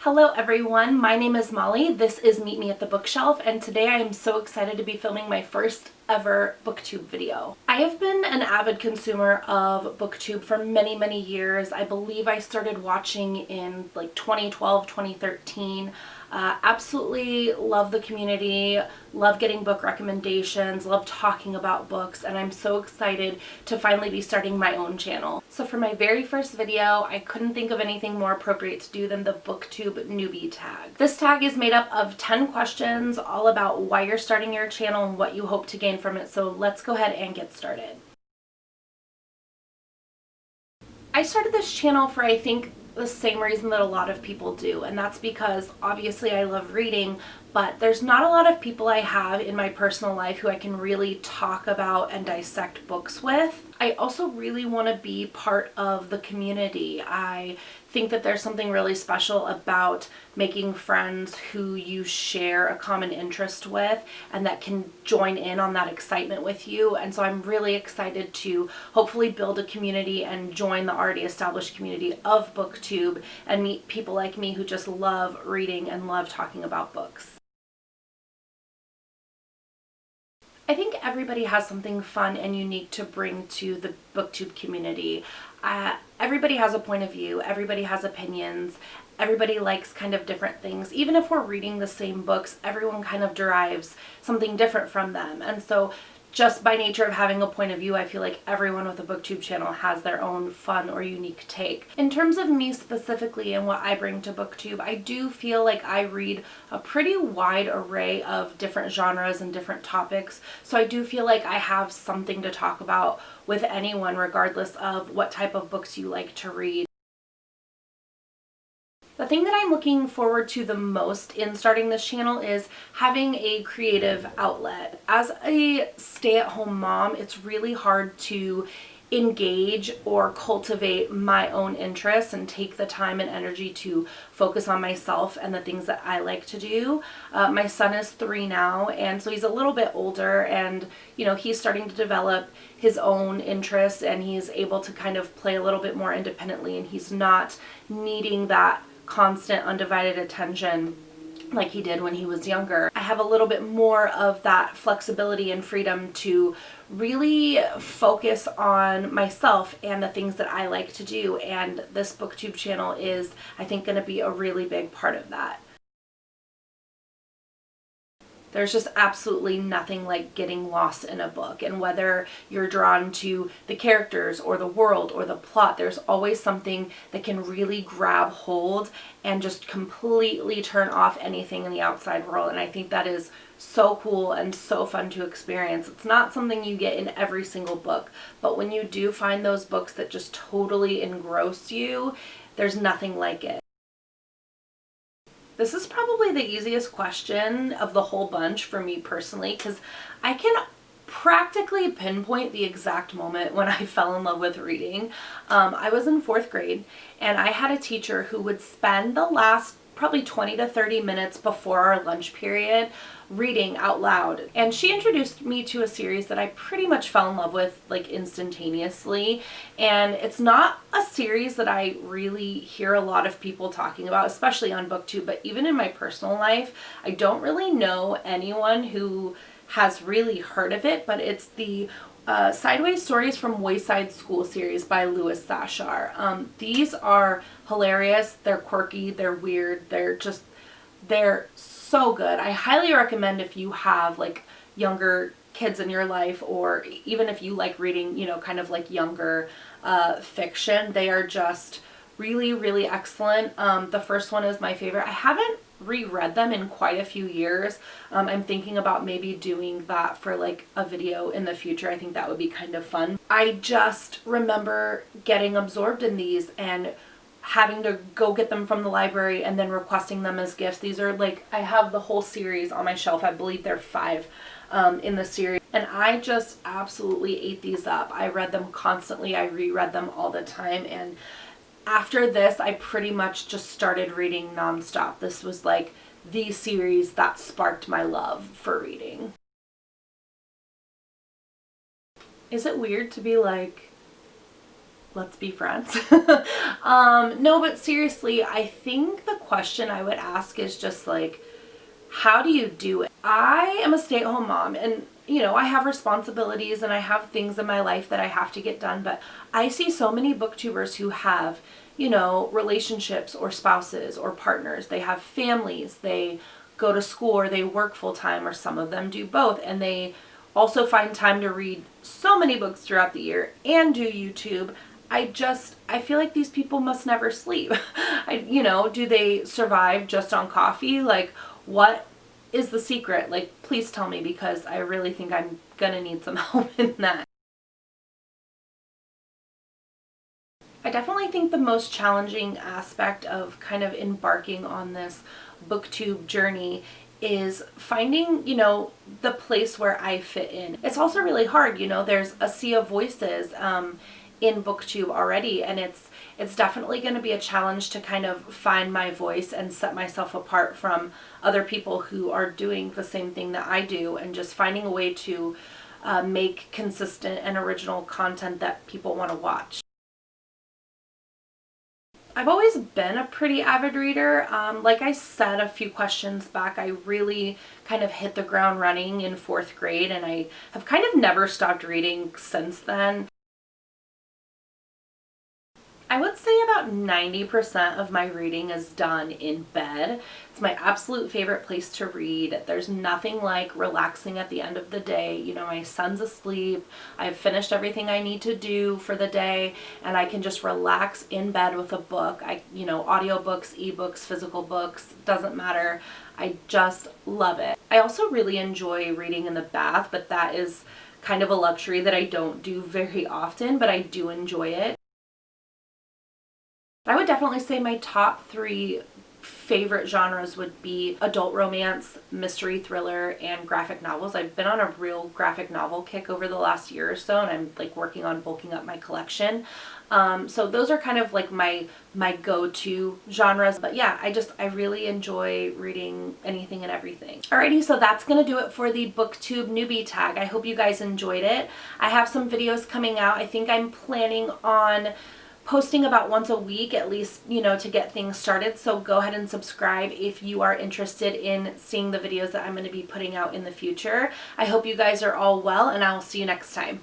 Hello everyone, my name is Molly. This is Meet Me at the Bookshelf, and today I am so excited to be filming my first ever booktube video. I have been an avid consumer of booktube for many years. I believe I started watching in like 2012, 2013. Absolutely love the community, love getting book recommendations, love talking about books, and I'm so excited to finally be starting my own channel. So for my very first video, I couldn't think of anything more appropriate to do than the booktube newbie tag. This tag is made up of 10 questions all about why you're starting your channel and what you hope to gain from it. So let's go ahead and get started. I started this channel for, I think, the same reason that a lot of people do, and that's because obviously I love reading, but there's not a lot of people I have in my personal life who I can really talk about and dissect books with. I also really want to be part of the community. I think that there's something really special about making friends who you share a common interest with and that can join in on that excitement with you. And so I'm really excited to hopefully build a community and join the already established community of booktube and meet people like me who just love reading and love talking about books. I think everybody has something fun and unique to bring to the booktube community. Everybody has a point of view, everybody has opinions, everybody likes kind of different things. Even if we're reading the same books, everyone kind of derives something different from them. And so just by nature of having a point of view, I feel like everyone with a booktube channel has their own fun or unique take. In terms of me specifically and what I bring to booktube, I do feel like I read a pretty wide array of different genres and different topics. So I do feel like I have something to talk about with anyone, regardless of what type of books you like to read. The thing that I'm looking forward to the most in starting this channel is having a creative outlet. As a stay-at-home mom, it's really hard to engage or cultivate my own interests and take the time and energy to focus on myself and the things that I like to do. My son is 3 now, and so he's a little bit older, and he's starting to develop his own interests, and he's able to kind of play a little bit more independently, and he's not needing that constant undivided attention like he did when he was younger. I have a little bit more of that flexibility and freedom to really focus on myself and the things that I like to do, and this booktube channel is, I think, going to be a really big part of that. There's just absolutely nothing like getting lost in a book, and whether you're drawn to the characters or the world or the plot, there's always something that can really grab hold and just completely turn off anything in the outside world. And I think that is so cool and so fun to experience. It's not something you get in every single book, but when you do find those books that just totally engross you, there's nothing like it. This is probably the easiest question of the whole bunch for me personally, because I can practically pinpoint the exact moment when I fell in love with reading. I was in 4th grade, and I had a teacher who would spend the last probably 20 to 30 minutes before our lunch period reading out loud. And she introduced me to a series that I pretty much fell in love with like instantaneously. And it's not a series that I really hear a lot of people talking about, especially on booktube, but even in my personal life, I don't really know anyone who has really heard of it, but it's the Sideways Stories from Wayside School series by Louis Sachar. These are hilarious, they're quirky, they're weird, they're so good. I highly recommend if you have like younger kids in your life, or even if you like reading, kind of like younger fiction. They are just really excellent. The first one is my favorite. I haven't reread them in quite a few years. I'm thinking about maybe doing that for like a video in the future. I think that would be kind of fun. I just remember getting absorbed in these and having to go get them from the library and then requesting them as gifts. These are like, I have the whole series on my shelf. I believe there are 5 in the series, and I just absolutely ate these up. I read them constantly. I reread them all the time, and after this, I pretty much just started reading nonstop. This was like the series that sparked my love for reading. Is it weird to be like, let's be friends. No, but seriously, I think the question I would ask is just like, how do you do it? I am a stay-at-home mom, and you know, I have responsibilities and I have things in my life that I have to get done, but I see so many booktubers who have, you know, relationships or spouses or partners. They have families, they go to school or they work full time, or some of them do both, and they also find time to read so many books throughout the year and do YouTube. I feel like these people must never sleep. You know, do they survive just on coffee? Like, what is the secret? Like, please tell me, because I really think I'm gonna need some help in that. I definitely think the most challenging aspect of kind of embarking on this booktube journey is finding, you know, the place where I fit in. It's also really hard, you know, there's a sea of voices in booktube already, and it's definitely going to be a challenge to kind of find my voice and set myself apart from other people who are doing the same thing that I do, and just finding a way to make consistent and original content that people want to watch. I've always been a pretty avid reader. Like I said a few questions back, I really kind of hit the ground running in 4th grade, and I have kind of never stopped reading since then. I would say about 90% of my reading is done in bed. It's my absolute favorite place to read. There's nothing like relaxing at the end of the day. You know, my son's asleep, I've finished everything I need to do for the day, and I can just relax in bed with a book. You know, audiobooks, ebooks, physical books, doesn't matter. I just love it. I also really enjoy reading in the bath, but that is kind of a luxury that I don't do very often, but I do enjoy it. I would definitely say my top 3 favorite genres would be adult romance, mystery thriller, and graphic novels. I've been on a real graphic novel kick over the last year or so, and I'm like working on bulking up my collection. So those are kind of like my go-to genres. But yeah, I really enjoy reading anything and everything. Alrighty, so that's gonna do it for the booktube newbie tag. I hope you guys enjoyed it. I have some videos coming out. I think I'm planning on posting about once a week at least, you know, to get things started. So go ahead and subscribe if you are interested in seeing the videos that I'm going to be putting out in the future. I hope you guys are all well, and I will see you next time.